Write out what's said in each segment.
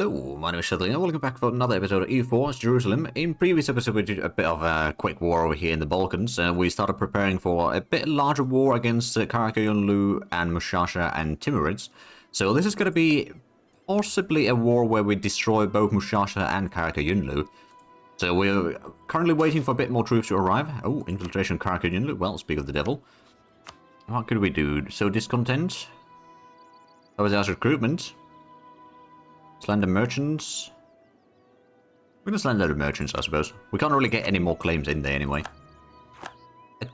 Hello, my name is Shadley, and welcome back for another episode of EU4's Jerusalem. In previous episode we did a bit of a quick war over here in the Balkans. We started preparing for a bit larger war against Karaköyünlü and Mushasha and Timurids. So this is going to be possibly a war where we destroy both Mushasha and Karaköyünlü. So we're currently waiting for a bit more troops to arrive. Oh, infiltration of Karaköyünlü. Well, speak of the devil. What could we do? Sow discontent? Overzealous recruitment? Slender merchants. We're gonna slender the merchants, I suppose. We can't really get any more claims in there anyway. A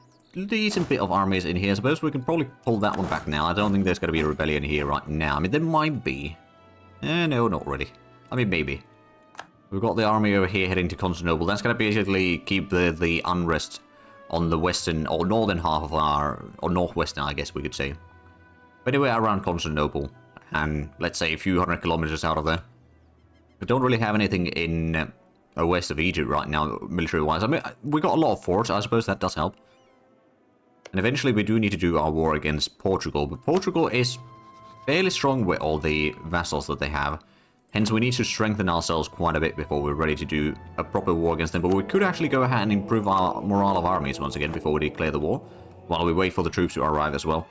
decent bit of armies in here, I suppose. We can probably pull that one back now. I don't think there's gonna be a rebellion here right now. I mean, there might be. No, not really. I mean, maybe. We've got the army over here heading to Constantinople. That's gonna basically keep the unrest on the western or northern half of our, or northwestern, I guess we could say. But anyway, around Constantinople. And let's say a few hundred kilometers out of there. We don't really have anything in west of Egypt right now, military-wise. I mean, we got a lot of forts, I suppose that does help. And eventually we do need to do our war against Portugal, but Portugal is fairly strong with all the vassals that they have. Hence we need to strengthen ourselves quite a bit before we're ready to do a proper war against them. But we could actually go ahead and improve our morale of armies once again before we declare the war, while we wait for the troops to arrive as well.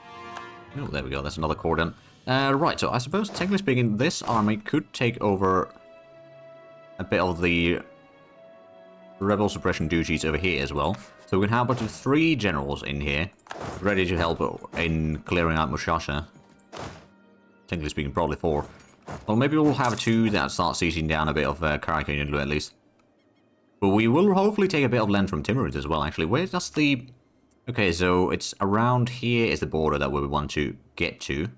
Oh, there we go, that's another corps done. Right, so I suppose, technically speaking, this army could take over a bit of the rebel suppression duties over here as well. So we can have up to 3 generals in here, ready to help in clearing out Mushasha. Technically speaking, probably 4. Well, maybe we'll have 2 that start sieging down a bit of Karaköyünlü at least. But we will hopefully take a bit of land from Timurids as well, actually. Where does the... Okay, so it's around here is the border that we want to get to.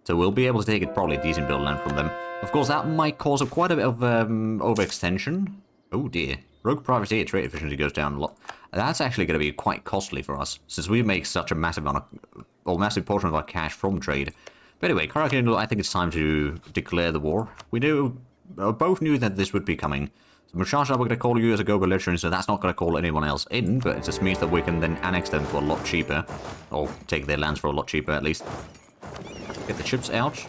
So we'll be able to take it probably a decent bit of land from them. Of course, that might cause quite a bit of overextension. Oh dear. Rogue privateer trade efficiency goes down a lot. That's actually going to be quite costly for us, since we make such a massive amount of, or massive portion of our cash from trade. But anyway, Karaköyünlü, I think it's time to declare the war. We both knew that this would be coming. So Mushasha, we're going to call you as a go-belligerent, so that's not going to call anyone else in, but it just means that we can then annex them for a lot cheaper. Or take their lands for a lot cheaper, at least. Get the ships out.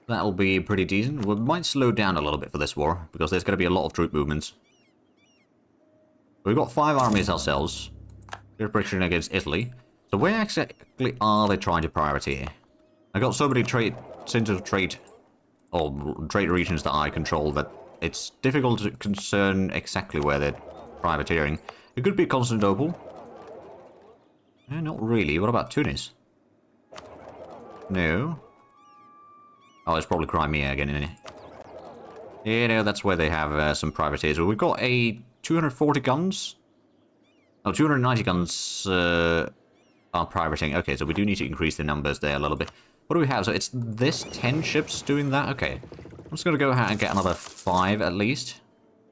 That'll be pretty decent. We might slow down a little bit for this war, because there's going to be a lot of troop movements. We've got 5 armies ourselves. Prediction against Italy. So where exactly are they trying to privateer? I got so many central trade regions that I control that it's difficult to discern exactly where they're privateering. It could be Constantinople. Not really. What about Tunis? No. Oh, it's probably Crimea again, isn't it? Yeah, no, that's where they have some privateers. Well, we've got a 240 guns. Oh, 290 guns are privateering. Okay, so we do need to increase the numbers there a little bit. What do we have? So it's this 10 ships doing that? Okay. I'm just going to go ahead and get another 5 at least.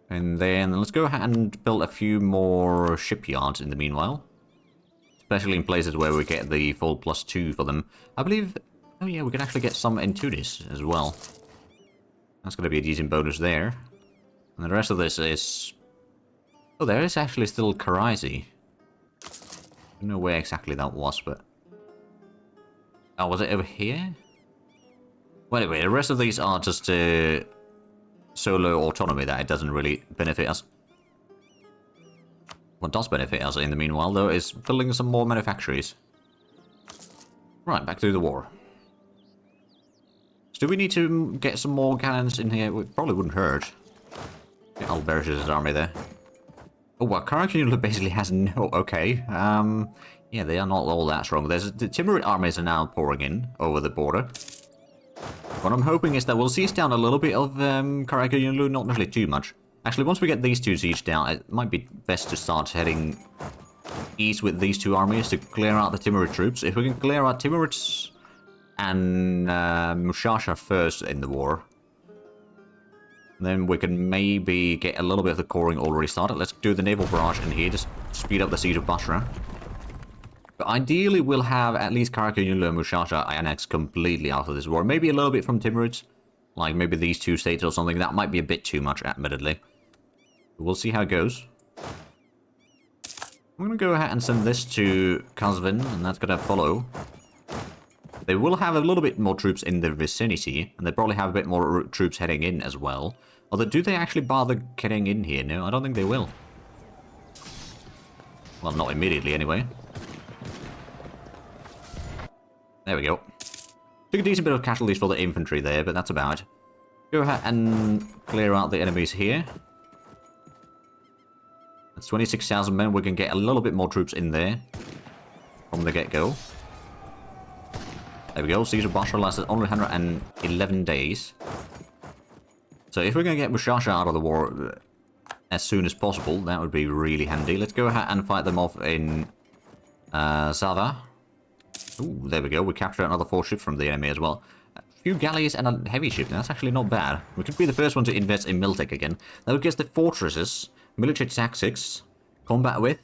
And then let's go ahead and build a few more shipyards in the meanwhile. Especially in places where we get the full +2 for them. I believe... Oh yeah, we can actually get some in Tunis as well. That's going to be a decent bonus there. And the rest of this is... Oh, there is actually still Crusade. I don't know where exactly that was, but... Oh, was it over here? Well, anyway, the rest of these are just solo autonomy that it doesn't really benefit us. What does benefit us in the meanwhile, though, is building some more manufactories. Right, back to the war. So do we need to get some more cannons in here? It probably wouldn't hurt. Get Albertus' army there. Oh, well, Karaköyünlü basically has no... Okay, yeah, they are not all that strong. The Timurid armies are now pouring in over the border. What I'm hoping is that we'll siege down a little bit of Karaköyünlü, not necessarily too much. Actually, once we get these 2 sieged down, it might be best to start heading east with these 2 armies to clear out the Timurid troops. If we can clear out Timurids and Mushasha first in the war, then we can maybe get a little bit of the coring already started. Let's do the naval barrage in here, just speed up the siege of Basra. But ideally, we'll have at least Karaköyünlü and Mushasha annexed completely after this war. Maybe a little bit from Timurids. Like maybe these 2 states or something. That might be a bit too much, admittedly. We'll see how it goes. I'm going to go ahead and send this to Kazvin, and that's going to follow. They will have a little bit more troops in the vicinity, and they probably have a bit more troops heading in as well. Although, do they actually bother getting in here? No, I don't think they will. Well, not immediately, anyway. There we go. Took a decent bit of casualties for the infantry there, but that's about it. Go ahead and clear out the enemies here. That's 26,000 men. We can get a little bit more troops in there from the get-go. There we go. Siege of Basra lasted only 111 days. So if we're going to get Mushasha out of the war as soon as possible, that would be really handy. Let's go ahead and fight them off in Sava. Ooh, there we go. We captured another 4 ships from the enemy as well. A few galleys and a heavy ship. That's actually not bad. We could be the first one to invest in Miltech again. That would get the fortresses, military tactics, combat with.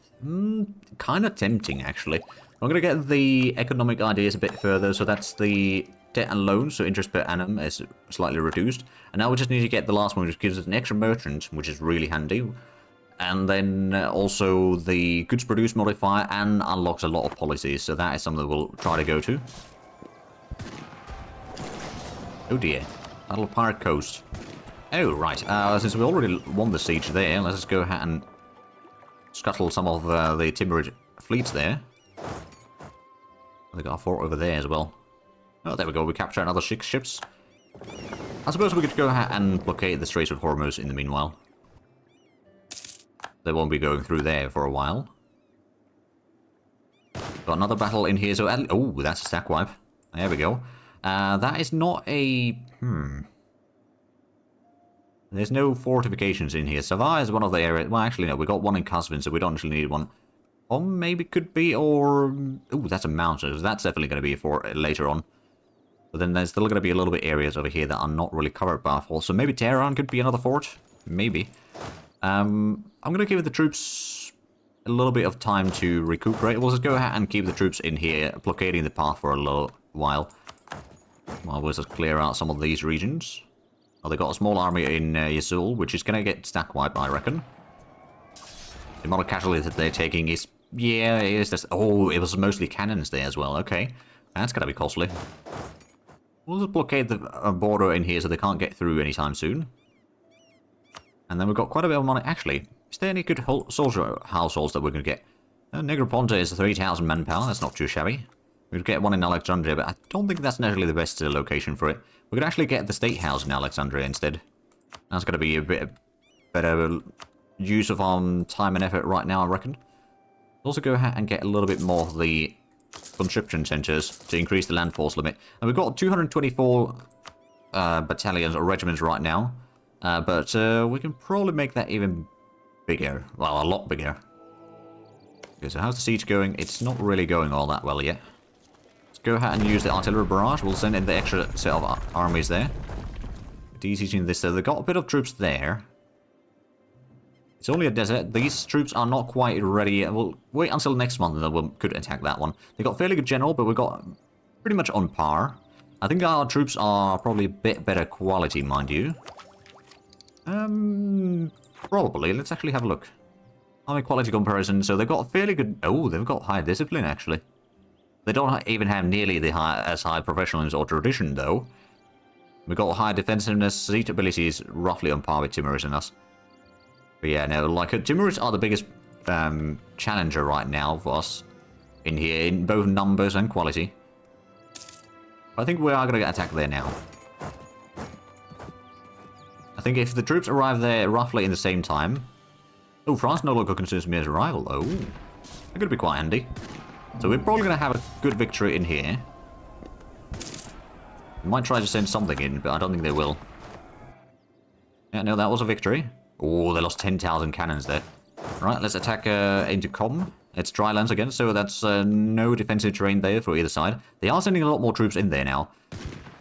Kind of tempting, actually. I'm going to get the economic ideas a bit further. So that's the debt and loans. So interest per annum is slightly reduced. And now we just need to get the last one, which gives us an extra merchant, which is really handy. And then also the goods produced modifier and unlocks a lot of policies. So that is something that we'll try to go to. Oh dear. Battle of Pirate Coast. Oh, right. Since we already won the siege there, let's just go ahead and scuttle some of the Timurid fleets there. They got a fort over there as well. Oh, there we go. We captured another 6 ships. I suppose we could go ahead and blockade the Straits of Hormuz in the meanwhile. They won't be going through there for a while. Got another battle in here. So, oh, that's a stack wipe. There we go. That is not a... There's no fortifications in here. Sava is one of the areas... Well, actually, no. We got one in Kasvin, so we don't actually need one. Or maybe could be, or... Ooh, that's a mountain. So that's definitely going to be for later on. But then there's still going to be a little bit areas over here that are not really covered by a fort. So maybe Tehran could be another fort. Maybe. I'm going to give the troops a little bit of time to recuperate. We'll just go ahead and keep the troops in here, blockading the path for a little while. While we'll just clear out some of these regions. Well, they got a small army in Yazul, which is going to get stack wiped, I reckon. The amount of casualties that they're taking is... Yeah, it is just... Oh, it was mostly cannons there as well. Okay. That's going to be costly. We'll just blockade the border in here so they can't get through anytime soon. And then we've got quite a bit of money. Actually, is there any good soldier households that we're going to get? Negroponte is 3,000 manpower. That's not too shabby. We could get one in Alexandria, but I don't think that's necessarily the best location for it. We could actually get the State House in Alexandria instead. That's going to be a bit better use of time and effort right now, I reckon. Also go ahead and get a little bit more of the conscription centers to increase the land force limit. And we've got 224 battalions or regiments right now. But we can probably make that even bigger. Well, a lot bigger. Okay, so how's the siege going? It's not really going all that well yet. Let's go ahead and use the artillery barrage. We'll send in the extra set of armies there. Desieging this. So they've got a bit of troops there. It's only a desert. These troops are not quite ready yet. We'll wait until next month and then we could attack that one. They got fairly good general, but we've got pretty much on par. I think our troops are probably a bit better quality, mind you. Probably. Let's actually have a look. Army quality comparison. So they've got fairly good... Oh, they've got high discipline, actually. They don't even have nearly the as high professionalism or tradition, though. We've got high defensiveness. Siege ability is roughly on par with Timurids and us. But yeah, no, like, Timurids are the biggest challenger right now for us in here, in both numbers and quality. I think we are going to get attacked there now. I think if the troops arrive there roughly in the same time... Oh, France no longer considers me as a rival. Oh, that could be quite handy. So we're probably going to have a good victory in here. We might try to send something in, but I don't think they will. Yeah, no, that was a victory. Oh, they lost 10,000 cannons there. Right, let's attack into Com. It's dry lands again, so that's no defensive terrain there for either side. They are sending a lot more troops in there now.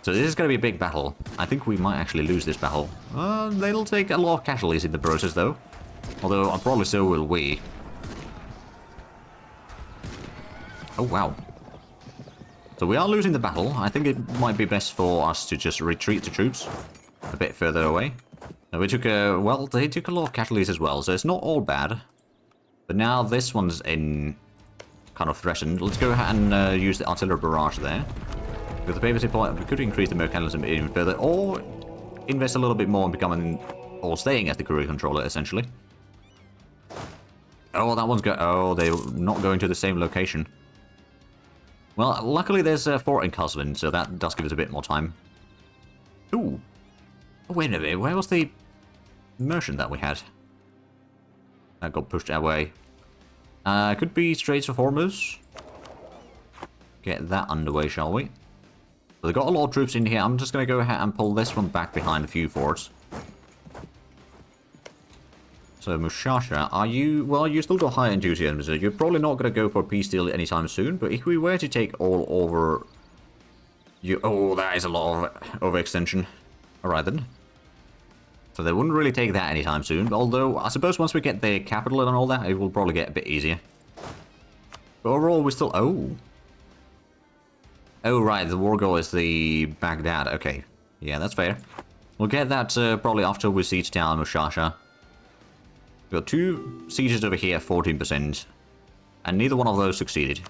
So this is going to be a big battle. I think we might actually lose this battle. They'll take a lot of casualties in the process, though. Although, probably so will we. Oh, wow. So we are losing the battle. I think it might be best for us to just retreat the troops a bit further away. We took well, they took a lot of casualties as well, so it's not all bad. But now this one's in kind of threatened. Let's go ahead and use the artillery barrage there. With the papacy point, we could increase the mercantilism even further, or invest a little bit more in becoming, or staying as the courier controller, essentially. Oh, that one's oh, they're not going to the same location. Well, luckily there's a fort in Koslin, so that does give us a bit more time. Ooh. Oh, wait a minute, where was the merchant that we had? That got pushed away. Could be Straits of Hormuz. Get that underway, shall we? So they've got a lot of troops in here. I'm just going to go ahead and pull this one back behind a few forts. So, Mushasha, are you... Well, you still got high enthusiasm, so you're probably not going to go for a peace deal anytime soon, but if we were to take all over... You... Oh, that is a lot of overextension. Alright then. So they wouldn't really take that anytime soon, although I suppose once we get the capital and all that, it will probably get a bit easier. But overall, we still... Oh. Oh, right, the war goal is the Baghdad. Okay. Yeah, that's fair. We'll get that probably after we siege down Mushasha. We've got 2 sieges over here, 14%. And neither one of those succeeded.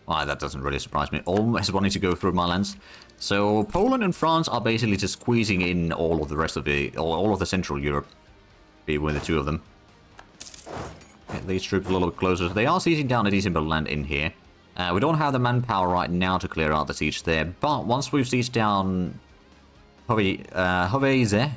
Well, that doesn't really surprise me. Almost wanting to go through my lands. So, Poland and France are basically just squeezing in all of the rest of the... all of the Central Europe. Between the two of them. Get these troops a little bit closer. They are sieging down a decent bit of land in here. We don't have the manpower right now to clear out the siege there, but once we've sieged down Hoveze,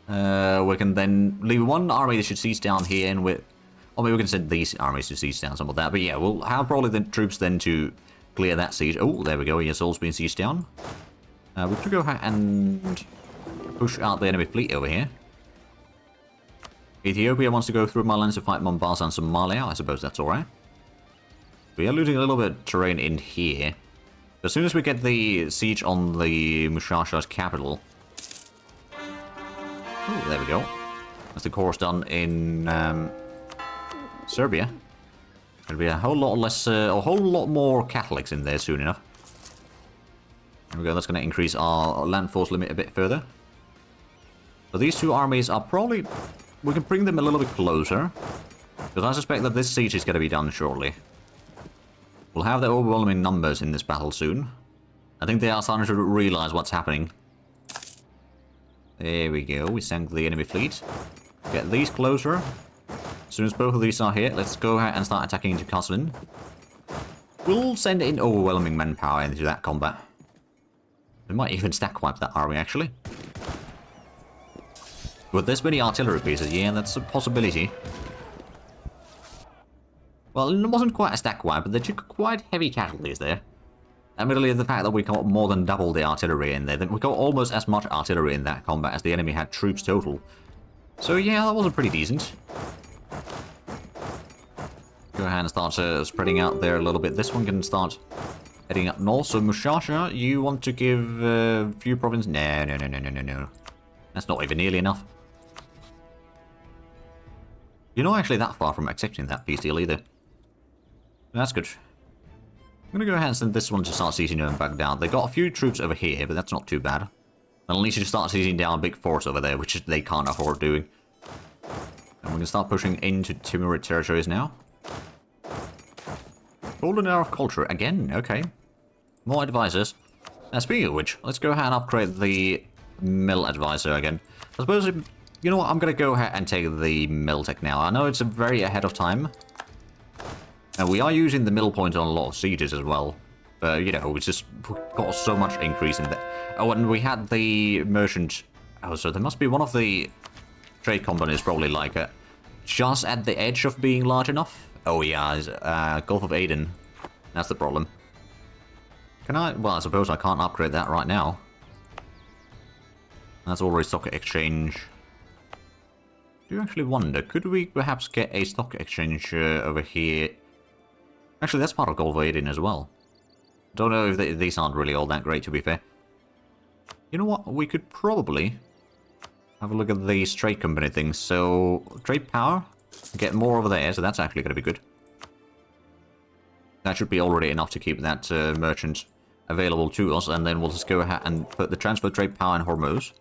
we can then leave one army that should siege down here, and or maybe we can send these armies to siege down some of that. But yeah, we'll have probably the troops then to clear that siege. Oh, there we go. Yes, all's been sieged down. We could go ahead and push out the enemy fleet over here. Ethiopia wants to go through my lands to fight Mombasa and Somalia. I suppose that's alright. We are losing a little bit of terrain in here. As soon as we get the siege on the Mushasha's capital... Oh, there we go. That's the course done in Serbia. There'll be a whole lot less, a whole lot more Catholics in there soon enough. There we go, that's going to increase our land force limit a bit further. So these two armies are probably... We can bring them a little bit closer. Because I suspect that this siege is going to be done shortly. We'll have the overwhelming numbers in this battle soon. I think they are starting to realize what's happening. There we go, we sank the enemy fleet. Get these closer. As soon as both of these are here, let's go ahead and start attacking into Koslin. We'll send in overwhelming manpower into that combat. We might even stack wipe that army, actually. With this many artillery pieces, yeah, that's a possibility. Well, it wasn't quite a stack wipe, but they took quite heavy casualties there. Admittedly, the fact that we got more than double the artillery in there, we got almost as much artillery in that combat as the enemy had troops total. So yeah, that wasn't pretty decent. Go ahead and start spreading out there a little bit. This one can start heading up north. So Mushasha, you want to give a few provinces? No. That's not even nearly enough. You're not actually that far from accepting that peace deal either. That's good. I'm going to go ahead and send this one to start sieging them back down. They got a few troops over here, but that's not too bad. They'll need to start sieging down a big force over there, which they can't afford doing. And we can start pushing into Timurid territories now. Golden Hour of Culture again, okay. More advisors. Speaking of which, let's go ahead and upgrade the Mill Advisor again. I suppose, you know what, I'm going to go ahead and take the Mill Tech now. I know it's very ahead of time. And we are using the middle point on a lot of sieges as well. But, you know, it's just got so much increase in that. Oh, and we had the merchant... Oh, so there must be one of the trade companies probably like just at the edge of being large enough. Oh, yeah, Gulf of Aden. That's the problem. Can I... Well, I suppose I can't upgrade that right now. That's already stock exchange. Do you actually wonder, could we perhaps get a stock exchange over here? Actually, that's part of Gulf of Aden as well. Don't know if these aren't really all that great, to be fair. You know what? We could probably have a look at these trade company things. So, trade power, get more over there, so that's actually going to be good. That should be already enough to keep that merchant available to us, and then we'll just go ahead and put the transfer trade power in Hormuz.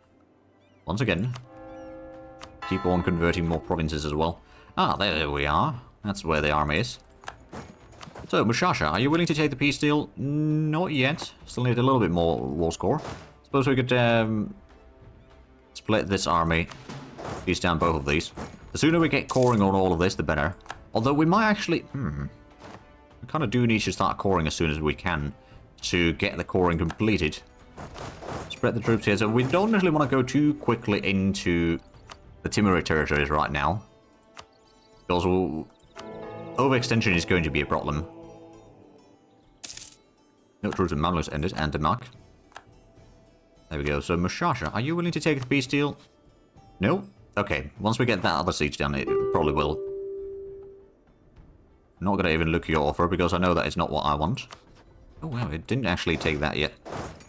Once again. Keep on converting more provinces as well. Ah, there we are. That's where the army is. So, Mushasha, are you willing to take the peace deal? Not yet. Still need a little bit more war score. Suppose we could split this army. Piece down both of these. The sooner we get coring on all of this, the better. Although we might actually... We kind of do need to start coring as soon as we can to get the coring completed. Spread the troops here. So we don't necessarily want to go too quickly into the Timuri territories right now. Because overextension is going to be a problem. No troops in Mamluks ended, and Denmark. There we go. So, Mushasha, are you willing to take the peace deal? No? Okay. Once we get that other siege done, it probably will. I'm not going to even look at your offer, because I know that it's not what I want. Oh, wow. It didn't actually take that yet.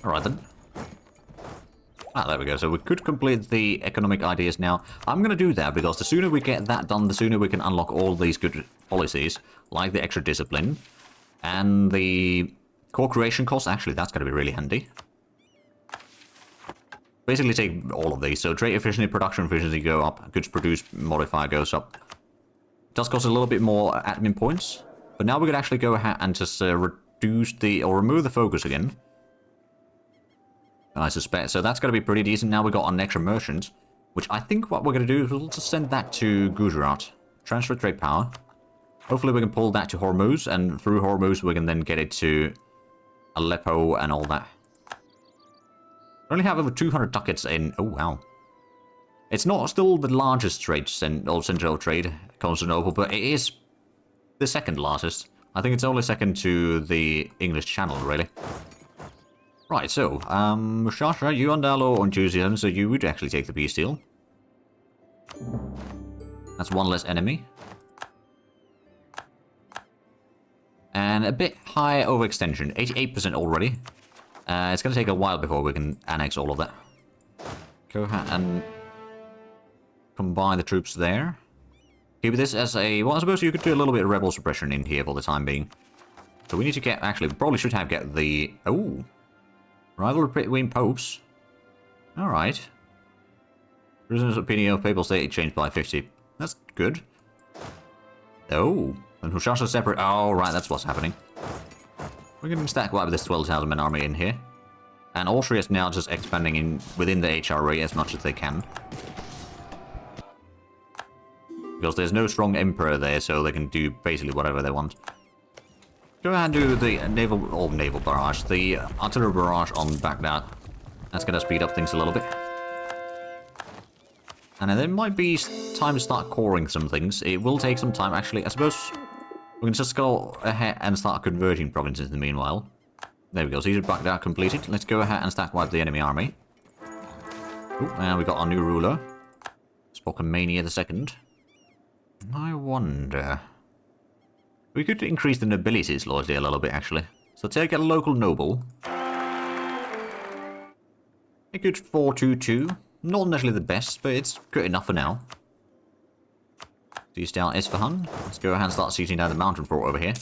Alright, then. Ah, there we go. So we could complete the economic ideas now. I'm going to do that, because the sooner we get that done, the sooner we can unlock all these good policies, like the extra discipline, and the core creation cost. Actually, that's going to be really handy. Basically take all of these. So trade efficiency, production efficiency go up, goods produced modifier goes up. It does cost a little bit more admin points, but now we could actually go ahead and just reduce the, or remove the focus again. I suspect. So that's going to be pretty decent. Now we've got an extra merchant, which I think what we're going to do is we'll just send that to Gujarat. Transfer trade power. Hopefully we can pull that to Hormuz, and through Hormuz we can then get it to Aleppo and all that. We only have over 200 ducats in... Oh, wow. It's not still the largest trade, or central trade, Constantinople, but it is the second largest. I think it's only second to the English Channel, really. Right, so, Mushasha, you under law enthusiasm, so you would actually take the peace deal. That's one less enemy. And a bit high overextension, 88% already. It's going to take a while before we can annex all of that. Go ahead and combine the troops there. Keep this as a... Well, I suppose you could do a little bit of rebel suppression in here for the time being. So we need to get... Actually, we probably should have get the... Oh! Rivalry between popes. Alright. Prisoner's opinion of papal state changed by 50. That's good. Oh. And Mushasha separate... Oh, right, that's what's happening. We're going to stack right with this 12,000 man army in here. And Austria is now just expanding in within the HRA as much as they can. Because there's no strong emperor there, so they can do basically whatever they want. Go ahead and do the naval barrage, the artillery barrage on Baghdad. That's going to speed up things a little bit. And then there might be time to start coring some things. It will take some time, actually. I suppose we can just go ahead and start converting provinces in the meanwhile. There we go. Siege of Baghdad completed. Let's go ahead and stack wipe the enemy army. Oh, and we got our new ruler. Spokamania II. I wonder... We could increase the nobility's loyalty a little bit, actually. So take a local noble. A good 422. Not necessarily the best, but it's good enough for now. Siege down Isfahan. Let's go ahead and start sieging down the mountain fort over here.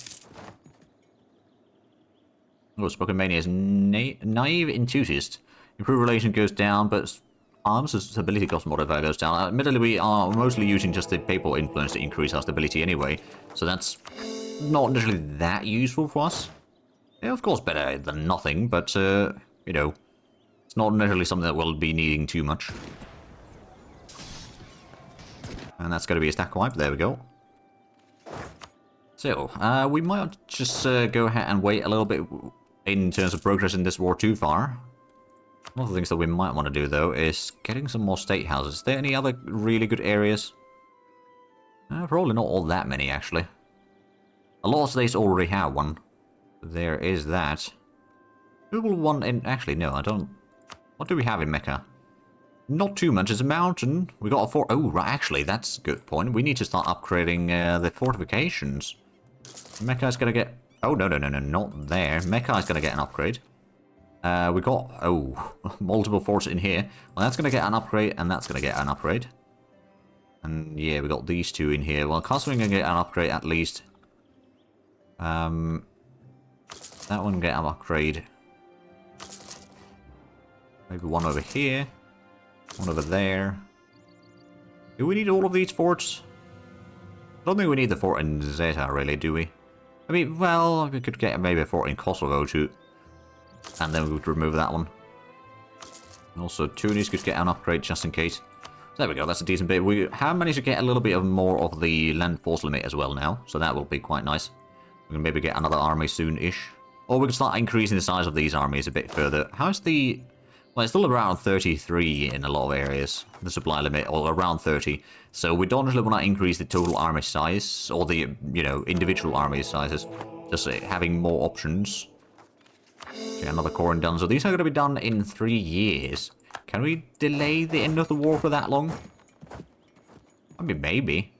Oh, Spokamania is naive enthusiast. Improved relation goes down, but arms stability cost modifier goes down. Admittedly, we are mostly using just the papal influence to increase our stability anyway, so that's not necessarily that useful for us. Yeah, of course, better than nothing, but, you know, it's not necessarily something that we'll be needing too much. And that's going to be a stack wipe. There we go. So, we might just go ahead and wait a little bit in terms of progress in this war too far. One of the things that we might want to do, though, is getting some more state houses. Is there any other really good areas? Probably not all that many, actually. A lot of states already have one. There is that. Who will one in... Actually, no, I don't... What do we have in Mecca? Not too much. It's a mountain. We got a fort... Oh, right, actually, that's a good point. We need to start upgrading the fortifications. Mecca is going to get... Oh, no, not there. Mecca is going to get an upgrade. We got... Oh, multiple forts in here. Well, that's going to get an upgrade, and that's going to get an upgrade. And, yeah, we got these two in here. Well, Castle's going to get an upgrade at least. That one get an upgrade. Maybe one over here. One over there. Do we need all of these forts? I don't think we need the fort in Zeta, really, do we? I mean, well, we could get maybe a fort in Kosovo too. And then we would remove that one. Also, Tunis could get an upgrade just in case. There we go, that's a decent bit. We have managed to get a little bit of more of the land force limit as well now, so that will be quite nice. We can maybe get another army soon-ish. Or we can start increasing the size of these armies a bit further. How's the... Well, it's still around 33 in a lot of areas, the supply limit, or around 30. So we don't really want to increase the total army size, or the, you know, individual army sizes. Just having more options. Okay, another core done. So these are going to be done in 3 years. Can we delay the end of the war for that long? I mean, maybe.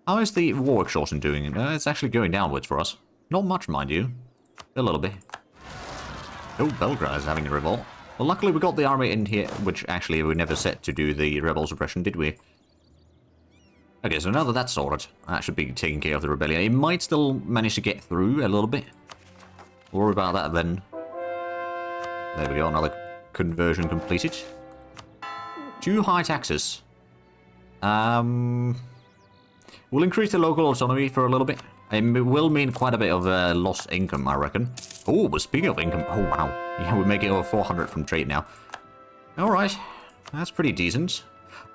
How is the war exhaustion doing? It's actually going downwards for us. Not much, mind you. A little bit. Oh, Belgrade is having a revolt. Well, luckily we got the army in here, which actually we never set to do the rebel suppression, did we? Okay, so now that that's sorted, that should be taking care of the rebellion. It might still manage to get through a little bit. We'll worry about that then. There we go, another conversion completed. 2 high taxes. We'll increase the local autonomy for a little bit. It will mean quite a bit of lost income, I reckon. Oh, but speaking of income, oh wow. Yeah, we're making over 400 from trade now. Alright, that's pretty decent.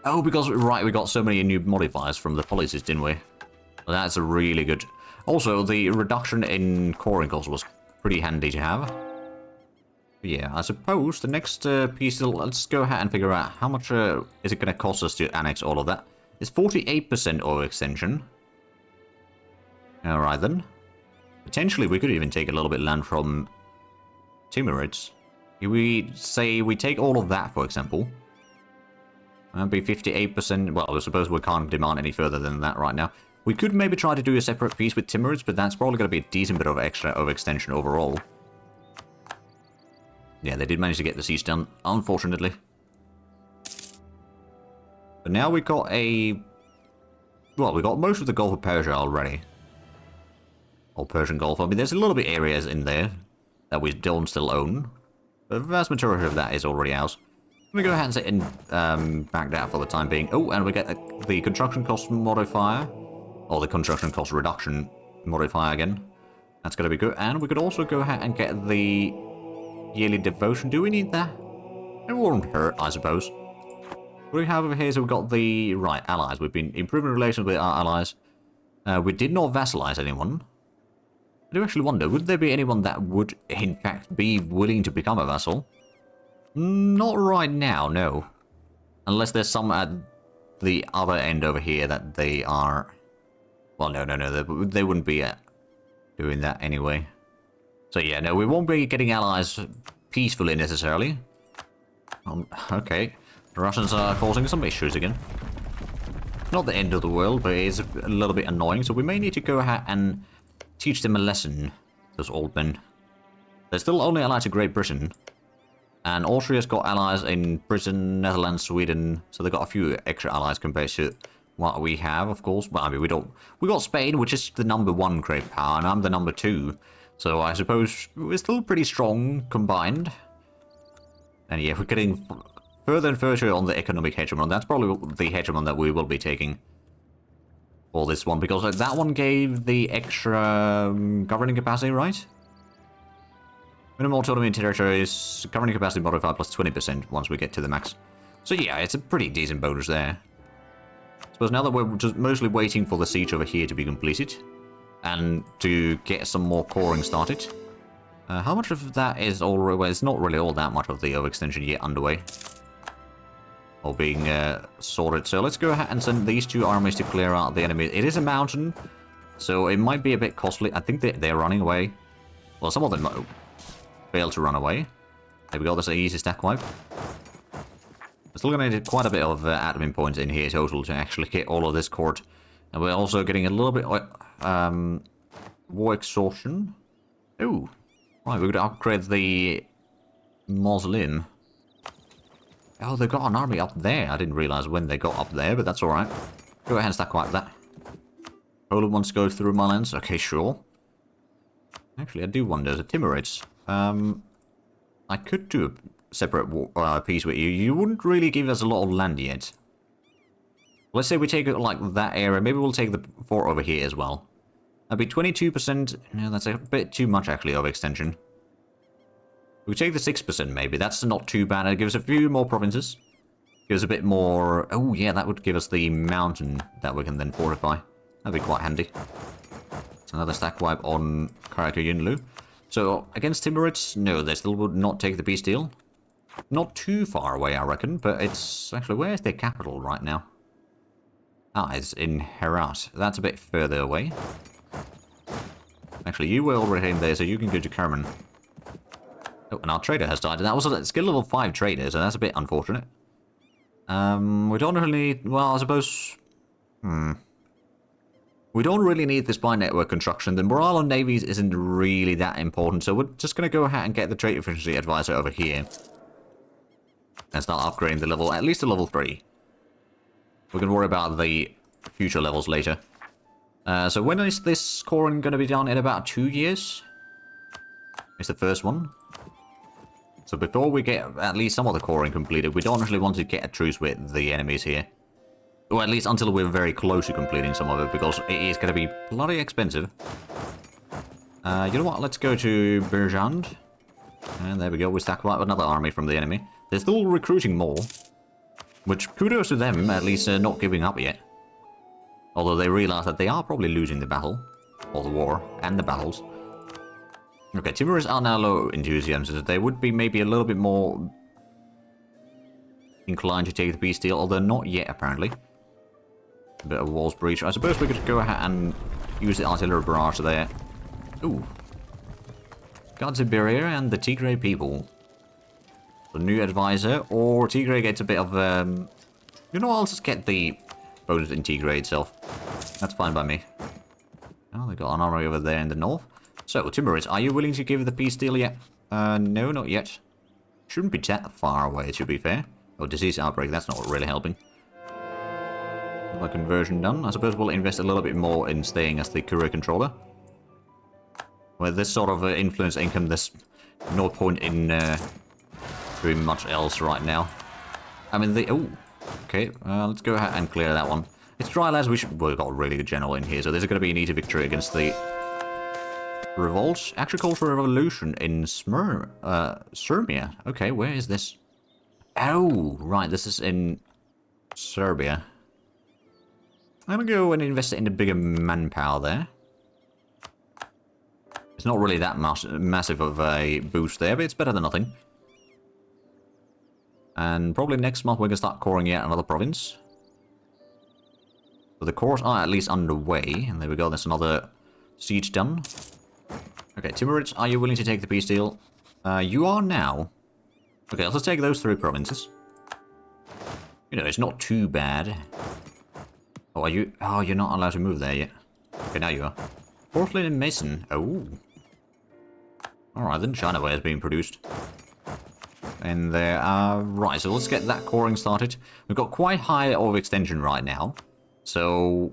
Oh, because, right, we got so many new modifiers from the policies, didn't we? Well, that's a really good... Also, the reduction in coring cost was pretty handy to have. Yeah, I suppose the next piece, let's go ahead and figure out how much is it going to cost us to annex all of that. It's 48% overextension. Alright then. Potentially we could even take a little bit of land from Timurids. If we say we take all of that, for example. That'd be 58%. Well, I suppose we can't demand any further than that right now. We could maybe try to do a separate piece with Timurids, but that's probably going to be a decent bit of extra overextension overall. Yeah, they did manage to get the siege done, unfortunately. But now we got a... Well, we got most of the Gulf of Persia already. Or Persian Gulf. I mean, there's a little bit areas in there that we don't still own. But the vast majority of that is already ours. Let me go ahead and set in back that for the time being. Oh, and we get the construction cost modifier. Or the construction cost reduction modifier again. That's going to be good. And we could also go ahead and get the yearly devotion. Do we need that? It won't hurt, I suppose. What do we have over here? So we've got the... Right, allies. We've been improving relations with our allies. We did not vassalize anyone. I do actually wonder, would there be anyone that would, in fact, be willing to become a vassal? Not right now, no. Unless there's some at the other end over here that they are... Well, no, they wouldn't be doing that anyway. So yeah, no, we won't be getting allies peacefully necessarily. Okay. The Russians are causing some issues again. Not the end of the world, but it is a little bit annoying, so we may need to go ahead and teach them a lesson, those old men. They're still only allied to Great Britain. And Austria's got allies in Britain, Netherlands, Sweden, so they've got a few extra allies compared to what we have, of course. Well, I mean, we got Spain, which is the #1 great power, and I'm the #2. So I suppose we're still pretty strong combined. And yeah, we're getting further and further on the economic hegemon. That's probably the hegemon that we will be taking for this one, because that one gave the extra governing capacity, right? Minimum autonomy in territories, governing capacity modifier plus 20% once we get to the max. So yeah, it's a pretty decent bonus there. I suppose now that we're just mostly waiting for the siege over here to be completed, and to get some more coring started. How much of that is already... Well, it's not really all that much of the overextension yet underway. Or being sorted. So let's go ahead and send these 2 armies to clear out the enemy. It is a mountain, so it might be a bit costly. I think they're running away. Well, some of them might fail to run away. There we go, that's an easy stack wipe. We're still going to need quite a bit of admin points in here total to actually get all of this court. And we're also getting a little bit war exhaustion. Ooh. Right, we could upgrade the mausoleum. Oh, they've got an army up there. I didn't realize when they got up there, but that's alright. Go ahead and stack wipe that. Poland wants to go through my lands. Okay, sure. Actually, I do wonder, the Timurids. I could do a separate piece with you. You wouldn't really give us a lot of land yet. Let's say we take it like that area. Maybe we'll take the fort over here as well. That'd be 22%. No, that's a bit too much, actually, of extension. We could take the 6% maybe. That's not too bad. It gives a few more provinces. Gives a bit more... Oh, yeah, that would give us the mountain that we can then fortify. That'd be quite handy. It's another stack wipe on Karaköyünlü. So, against Timurids, no, they still would not take the peace deal. Not too far away, I reckon, but it's... Actually, where's their capital right now? Ah, it's in Herat. That's a bit further away. Actually, you were already in there, so you can go to Kerman. Oh, and our trader has died. And that was a skill level 5 trader, so that's a bit unfortunate. We don't really need... Well, I suppose... We don't really need the spy network construction. The morale on navies isn't really that important, so we're just going to go ahead and get the trade efficiency advisor over here. And start upgrading the level, at least to level 3. We can worry about the future levels later. So when is this coring going to be done? In about 2 years? It's the first one. So before we get at least some of the coring completed, we don't really want to get a truce with the enemies here. Or at least until we're very close to completing some of it, because it is going to be bloody expensive. You know what? Let's go to Berjand. And there we go. We stack up another army from the enemy. They're still recruiting more. Which, kudos to them, at least not giving up yet. Although they realize that they are probably losing the battle. Or the war. And the battles. Okay, Timurids are now low enthusiasm, so they would be maybe a little bit more inclined to take the peace deal, although not yet, apparently. A bit of walls breach. I suppose we could go ahead and use the artillery barrage there. Ooh. Gods of Barrier and the Tigray people. The new advisor, or Tigray gets a bit of, You know, I'll just get the bonus in Tigray itself. That's fine by me. Oh, they got an army over there in the north. So, Timurids, are you willing to give the peace deal yet? No, not yet. Shouldn't be that far away, to be fair. Oh, disease outbreak, that's not really helping. Conversion done. I suppose we'll invest a little bit more in staying as the career controller. With this sort of influence income, there's no point in doing much else right now. I mean, oh, okay. Let's go ahead and clear that one. It's dry, lads. We've got a really good general in here, so this is going to be an easy victory against the revolt. Agricultural revolution in Sirmia. Okay, where is this? Oh, right. This is in Serbia. I'm going to go and invest in a bigger manpower there. It's not really that massive of a boost there, but it's better than nothing. And probably next month we're going to start coring yet another province. So the cores are at least underway. And there we go, there's another siege done. Okay, Timurids, are you willing to take the peace deal? You are now. Okay, let's take those 3 provinces. You know, it's not too bad. Oh, are you? Oh, you're not allowed to move there yet. Okay, now you are. Portland and Mason. Oh. Alright then, China ware is being produced. And there are... Right, so let's get that coring started. We've got quite high overextension right now. So,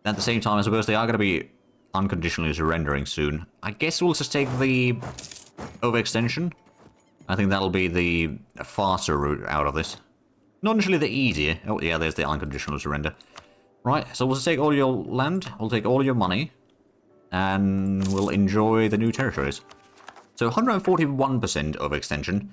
at the same time, I suppose they are going to be unconditionally surrendering soon. I guess we'll just take the overextension. I think that'll be the faster route out of this. Not initially the easier. Oh, yeah, there's the unconditional surrender. Right, so we'll take all your land, we'll take all your money, and we'll enjoy the new territories. So 141% overextension.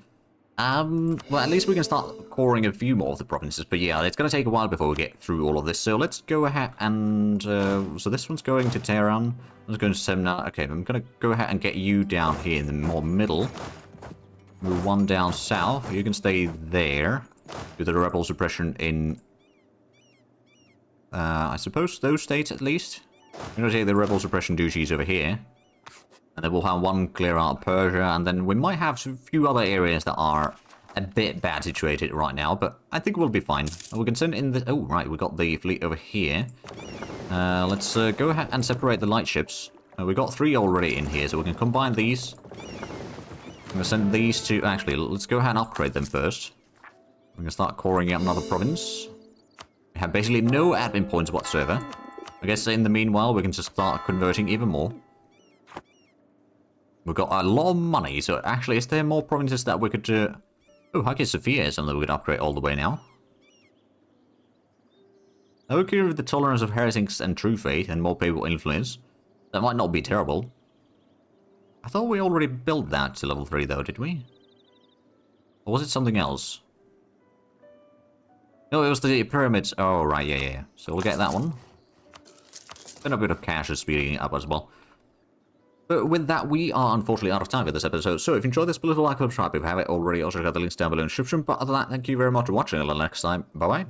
Well, at least we can start coring a few more of the provinces, but yeah, it's going to take a while before we get through all of this. So let's go ahead and... so this one's going to Tehran, this is going to Semna. Okay, I'm going to go ahead and get you down here in the more middle. Move one down south, you can stay there. Do the rebel suppression in... I suppose those states at least. I'm going to take the rebel suppression duties over here. And then we'll have one clear out of Persia, and then we might have a few other areas that are a bit bad situated right now, but I think we'll be fine. We can send in the... Oh, right, we got the fleet over here. Let's go ahead and separate the light ships. We got 3 already in here, so we can combine these. I'm going to send these to... Actually, let's go ahead and upgrade them first. We're going to start coring out another province. We have basically no admin points whatsoever. I guess in the meanwhile, we can just start converting even more. We've got a lot of money, so actually, is there more provinces that we could... Oh, Hagia Sophia is something we could upgrade all the way now. Okay, with the tolerance of heretics and true faith and more papal influence. That might not be terrible. I thought we already built that to level 3 though, did we? Or was it something else? No, it was the pyramids. Oh, right, yeah. So we'll get that one. And a bit of cash is speeding it up as well. But with that, we are unfortunately out of time for this episode. So if you enjoyed this, please like and subscribe if you haven't already. Also, check out the links down below in the description. But other than that, thank you very much for watching. Until next time, bye-bye.